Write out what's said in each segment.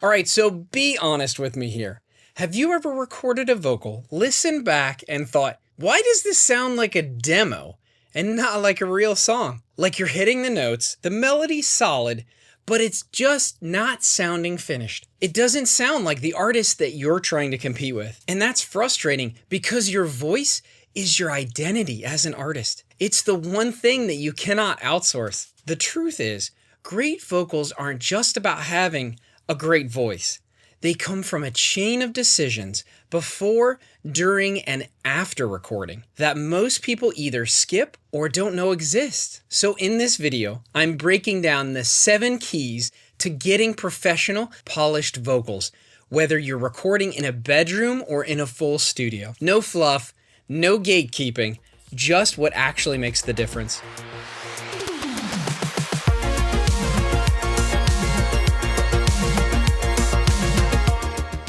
All right, so be honest with me here. Have you ever recorded a vocal, listened back, and thought, why does this sound like a demo and not like a real song? Like you're hitting the notes, the melody's solid, but it's just not sounding finished. It doesn't sound like the artist that you're trying to compete with. And that's frustrating because your voice is your identity as an artist. It's the one thing that you cannot outsource. The truth is, great vocals aren't just about having a great voice. They come from a chain of decisions before, during, and after recording that most people either skip or don't know exist. So in this video, I'm breaking down the 7 keys to getting professional, polished vocals, whether you're recording in a bedroom or in a full studio. No fluff, no gatekeeping, just what actually makes the difference.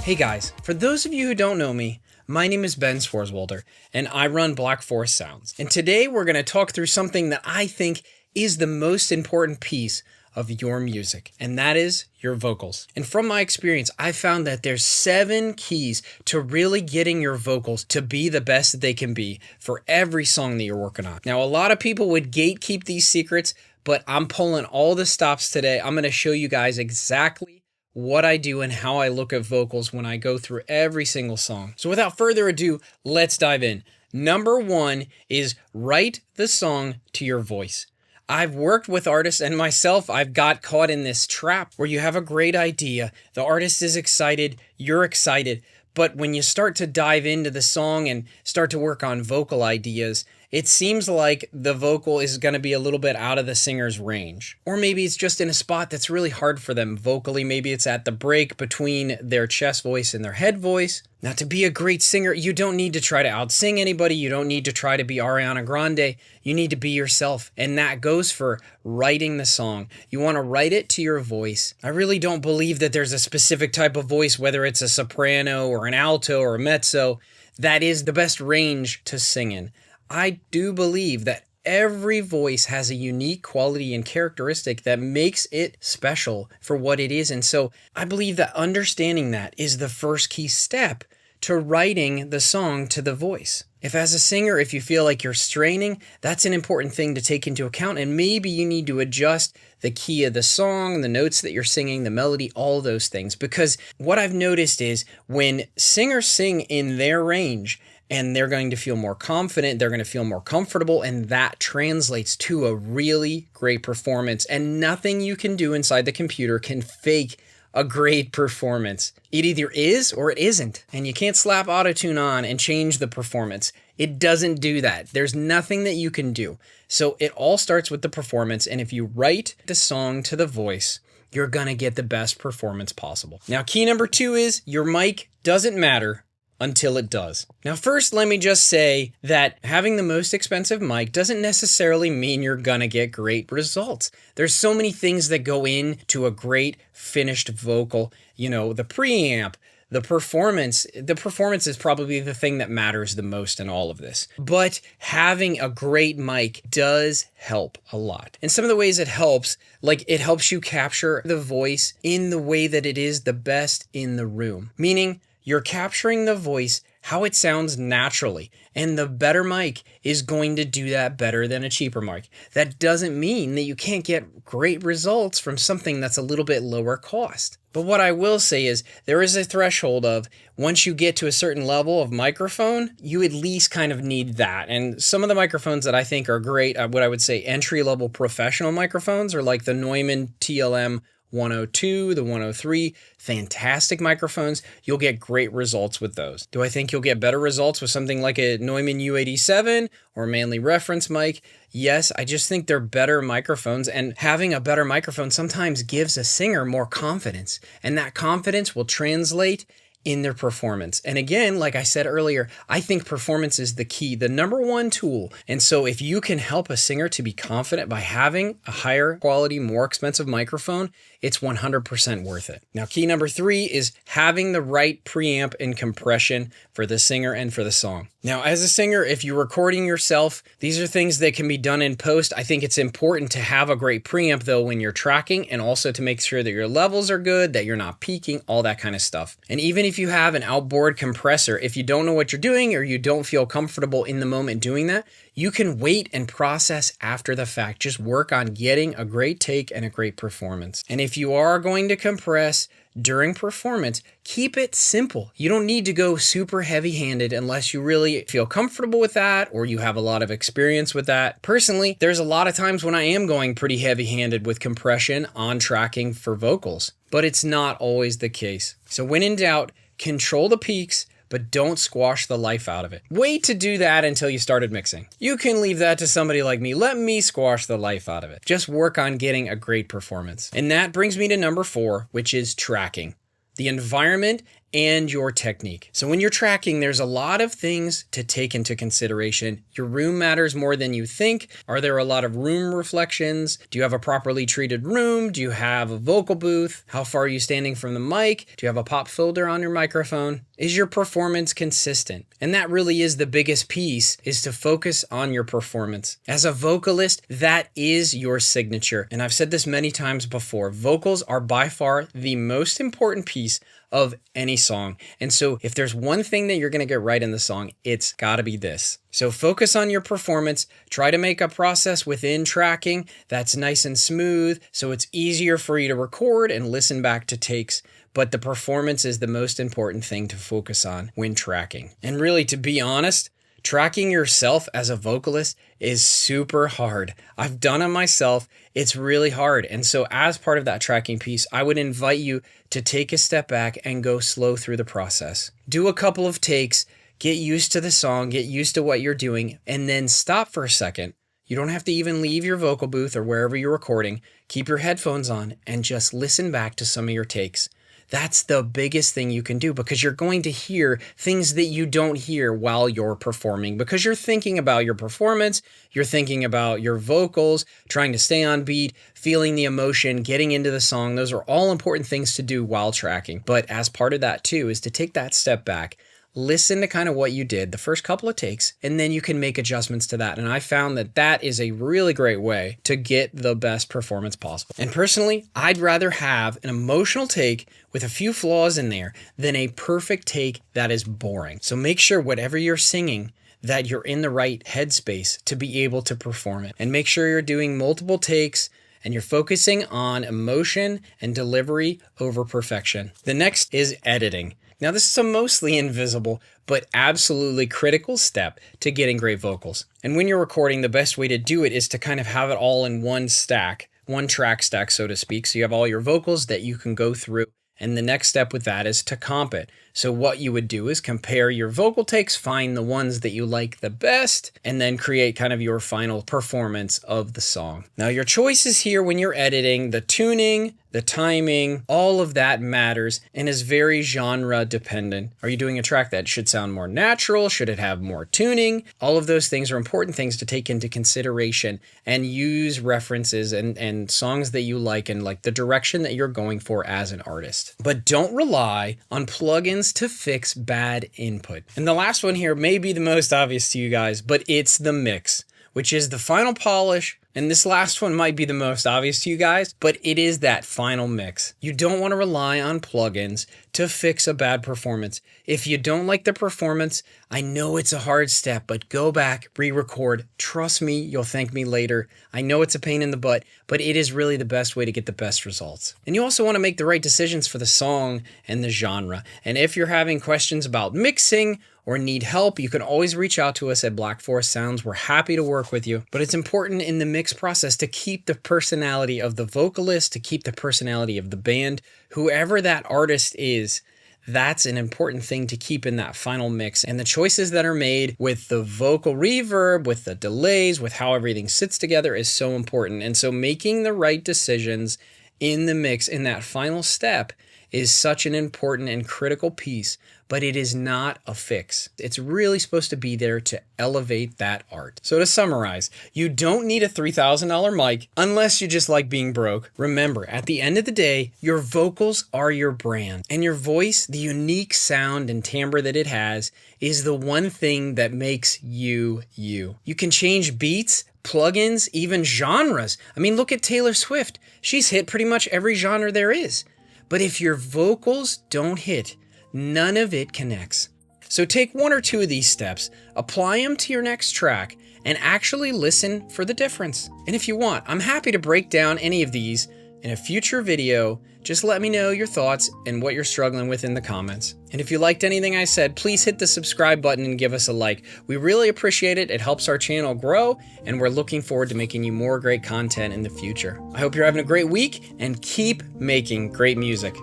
Hey guys, for those of you who don't know me, my name is Ben Swarzwalder, and I run Black Forest Sounds. And today we're going to talk through something that I think is the most important piece of your music, and that is your vocals. And from my experience, I found that there's 7 keys to really getting your vocals to be the best that they can be for every song that you're working on. Now, a lot of people would gatekeep these secrets, but I'm pulling all the stops today. I'm going to show you guys exactly what I do and how I look at vocals when I go through every single song. So without further ado, let's dive in. Number 1 is write the song to your voice. I've worked with artists and myself, I've got caught in this trap where you have a great idea, the artist is excited, you're excited, but when you start to dive into the song and start to work on vocal ideas, it seems like the vocal is going to be a little bit out of the singer's range. Or maybe it's just in a spot that's really hard for them vocally. Maybe it's at the break between their chest voice and their head voice. Now, to be a great singer, you don't need to try to outsing anybody. You don't need to try to be Ariana Grande. You need to be yourself. And that goes for writing the song. You want to write it to your voice. I really don't believe that there's a specific type of voice, whether it's a soprano or an alto or a mezzo, that is the best range to sing in. I do believe that every voice has a unique quality and characteristic that makes it special for what it is. And so I believe that understanding that is the first key step to writing the song to the voice. If as a singer, if you feel like you're straining, that's an important thing to take into account. And maybe you need to adjust the key of the song, the notes that you're singing, the melody, all those things. Because what I've noticed is when singers sing in their range, and they're going to feel more confident, they're going to feel more comfortable, and that translates to a really great performance. And nothing you can do inside the computer can fake a great performance. It either is or it isn't. And you can't slap autotune on and change the performance. It doesn't do that. There's nothing that you can do. So it all starts with the performance, and if you write the song to the voice, you're going to get the best performance possible. Now, key number 2 is your mic doesn't matter until it does. Now, first, let me just say that having the most expensive mic doesn't necessarily mean you're gonna get great results. There's so many things that go into a great finished vocal. You know, the preamp, the performance. The performance is probably the thing that matters the most in all of this. But having a great mic does help a lot. And some of the ways it helps, like it helps you capture the voice in the way that it is the best in the room. Meaning, you're capturing the voice how it sounds naturally, and the better mic is going to do that better than a cheaper mic. That doesn't mean that you can't get great results from something that's a little bit lower cost. But what I will say is there is a threshold of once you get to a certain level of microphone, you at least kind of need that. And some of the microphones that I think are great, what I would say entry-level professional microphones are like the Neumann TLM 102, the 103, fantastic microphones. You'll get great results with those. Do I think you'll get better results with something like a Neumann U87 or a Manley reference mic? Yes, I just think they're better microphones, and having a better microphone sometimes gives a singer more confidence, and that confidence will translate in their performance. And again, like I said earlier, I think performance is the key, the number 1 tool. And so if you can help a singer to be confident by having a higher quality, more expensive microphone, it's 100% worth it. Now, key number 3 is having the right preamp and compression for the singer and for the song. Now, as a singer, if you're recording yourself, these are things that can be done in post. I think it's important to have a great preamp though when you're tracking, and also to make sure that your levels are good, that you're not peaking, all that kind of stuff. And even if you have an outboard compressor, if you don't know what you're doing or you don't feel comfortable in the moment doing that, you can wait and process after the fact. Just work on getting a great take and a great performance. And if you are going to compress during performance, keep it simple. You don't need to go super heavy-handed unless you really feel comfortable with that or you have a lot of experience with that. Personally, there's a lot of times when I am going pretty heavy-handed with compression on tracking for vocals, but it's not always the case. So when in doubt, control the peaks, but don't squash the life out of it. Wait to do that until you started mixing. You can leave that to somebody like me. Let me squash the life out of it. Just work on getting a great performance. And that brings me to number 4, which is tracking. The environment and your technique. So when you're tracking, there's a lot of things to take into consideration. Your room matters more than you think. Are there a lot of room reflections? Do you have a properly treated room? Do you have a vocal booth? How far are you standing from the mic? Do you have a pop filter on your microphone? Is your performance consistent? And that really is the biggest piece, is to focus on your performance. As a vocalist, that is your signature. And I've said this many times before, vocals are by far the most important piece of any song. And so if there's one thing that you're going to get right in the song, it's got to be this. So focus on your performance. Try to make a process within tracking that's nice and smooth so it's easier for you to record and listen back to takes. But the performance is the most important thing to focus on when tracking. And really, to be honest, tracking yourself as a vocalist is super hard. I've done it myself. It's really hard. And so as part of that tracking piece, I would invite you to take a step back and go slow through the process. Do a couple of takes, get used to the song, get used to what you're doing, and then stop for a second. You don't have to even leave your vocal booth or wherever you're recording. Keep your headphones on and just listen back to some of your takes. That's the biggest thing you can do, because you're going to hear things that you don't hear while you're performing, because you're thinking about your performance, you're thinking about your vocals, trying to stay on beat, feeling the emotion, getting into the song. Those are all important things to do while tracking. But as part of that too is to take that step back, listen to kind of what you did the first couple of takes, and then you can make adjustments to that. And I found that that is a really great way to get the best performance possible. And personally, I'd rather have an emotional take with a few flaws in there than a perfect take that is boring. So make sure whatever you're singing, that you're in the right headspace to be able to perform it. And make sure you're doing multiple takes and you're focusing on emotion and delivery over perfection. The next is editing. Now, this is a mostly invisible, but absolutely critical step to getting great vocals. And when you're recording, the best way to do it is to kind of have it all in one stack, one track stack, so to speak. So you have all your vocals that you can go through. And the next step with that is to comp it. So what you would do is compare your vocal takes, find the ones that you like the best, and then create kind of your final performance of the song. Now, your choices here when you're editing, the tuning, the timing, all of that matters and is very genre dependent. Are you doing a track that should sound more natural? Should it have more tuning? All of those things are important things to take into consideration and use references and songs that you like and like the direction that you're going for as an artist. But don't rely on plugins to fix bad input. And the last one here may be the most obvious to you guys, but it's the mix, which is the final polish. And this last one might be the most obvious to you guys, but it is that final mix. You don't want to rely on plugins to fix a bad performance. If you don't like the performance, I know it's a hard step, but go back, re-record. Trust me, you'll thank me later. I know it's a pain in the butt, but it is really the best way to get the best results. And you also want to make the right decisions for the song and the genre. And if you're having questions about mixing or need help, you can always reach out to us at Black Forest Sounds. We're happy to work with you. But it's important in the mix process to keep the personality of the vocalist, to keep the personality of the band, whoever that artist is. That's an important thing to keep in that final mix. And the choices that are made with the vocal reverb, with the delays, with how everything sits together is so important. And so making the right decisions in the mix in that final step is such an important and critical piece, but it is not a fix. It's really supposed to be there to elevate that art. So to summarize, you don't need a $3,000 mic unless you just like being broke. Remember, at the end of the day, your vocals are your brand, and your voice, the unique sound and timbre that it has, is the one thing that makes you you. You can change beats, plugins, even genres. I mean, look at Taylor Swift. She's hit pretty much every genre there is. But if your vocals don't hit, none of it connects. So take one or two of these steps, apply them to your next track, and actually listen for the difference. And if you want, I'm happy to break down any of these in a future video. Just let me know your thoughts and what you're struggling with in the comments. And if you liked anything I said, please hit the subscribe button and give us a like. We really appreciate it. It helps our channel grow, and we're looking forward to making you more great content in the future. I hope you're having a great week and keep making great music.